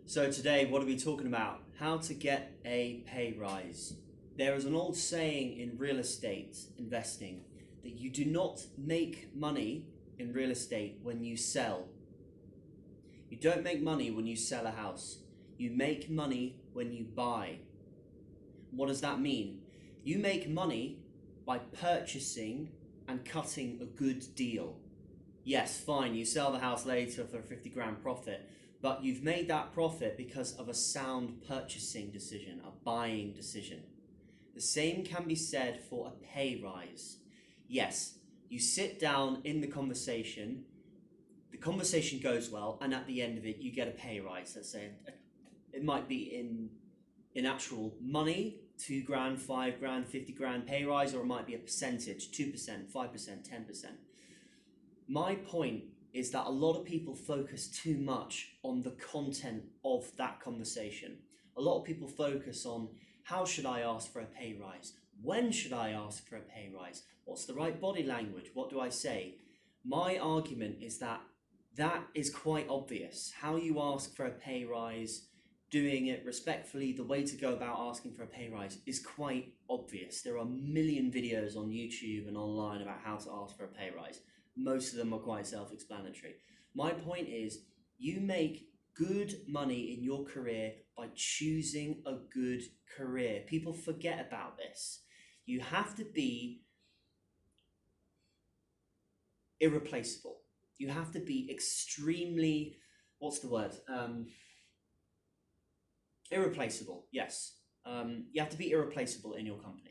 So today, what are we talking about? How to get a pay rise. There is an old saying in real estate investing that you do not make money in real estate when you sell. You don't make money when you sell a house. You make money when you buy. What does that mean? You make money by purchasing and cutting a good deal. Yes, fine, you sell the house later for a 50 grand profit, but you've made that profit because of a sound purchasing decision, a buying decision. The same can be said for a pay rise. Yes, you sit down in the conversation goes well, and at the end of it, you get a pay rise. Let's say it might be in actual money, 2 grand, 5 grand, 50 grand pay rise, or it might be a percentage, 2%, 5%, 10%. My point is that a lot of people focus too much on the content of that conversation. A lot of people focus on how should I ask for a pay rise? When should I ask for a pay rise? What's the right body language? What do I say? My argument is that is quite obvious. How you ask for a pay rise, doing it respectfully, the way to go about asking for a pay rise is quite obvious. There are a million videos on YouTube and online about how to ask for a pay rise. Most of them are quite self-explanatory. My point is, you make good money in your career by choosing a good career. People forget about this. You have to be irreplaceable. You have to be extremely, irreplaceable, yes. You have to be irreplaceable in your company.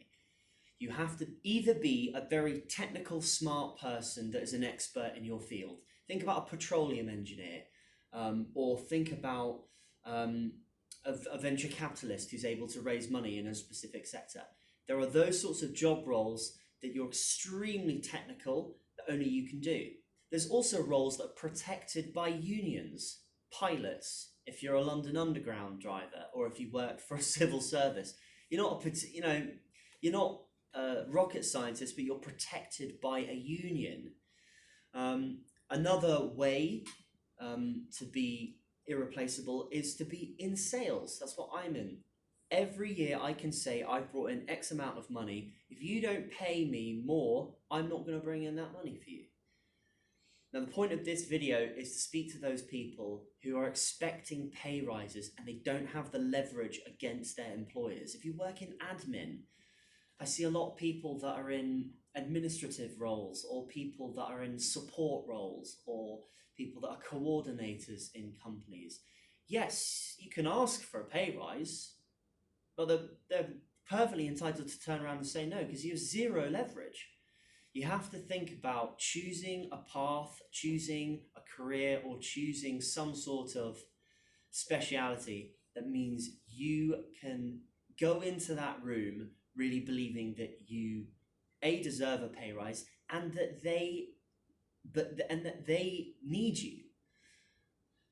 You have to either be a very technical, smart person that is an expert in your field. Think about a petroleum engineer, or think about a venture capitalist who's able to raise money in a specific sector. There are those sorts of job roles that you're extremely technical that only you can do. There's also roles that are protected by unions, pilots, if you're a London Underground driver, or if you work for a civil service. You're not a rocket scientist, but you're protected by a union. Another way to be irreplaceable is to be in sales. That's what I'm in. Every year I can say I've brought in X amount of money. If you don't pay me more, I'm not going to bring in that money for you. Now, the point of this video is to speak to those people who are expecting pay rises and they don't have the leverage against their employers. If you work in admin, I see a lot of people that are in administrative roles, or people that are in support roles, or people that are coordinators in companies. Yes, you can ask for a pay rise, but they're perfectly entitled to turn around and say no because you have zero leverage. You have to think about choosing a path, choosing a career, or choosing some sort of speciality that means you can go into that room really believing that you deserve a pay rise and that they need you.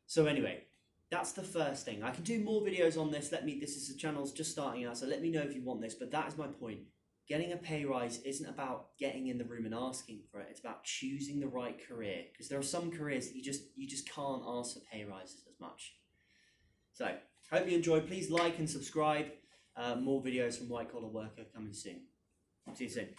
So anyway, that's the first thing. I can do more videos on this. The channel's just starting out, so let me know if you want this, but that is my point. Getting a pay rise isn't about getting in the room and asking for it. It's about choosing the right career, because there are some careers that you just can't ask for pay rises as much. So, hope you enjoy. Please like and subscribe. More videos from White Collar Worker coming soon. See you soon.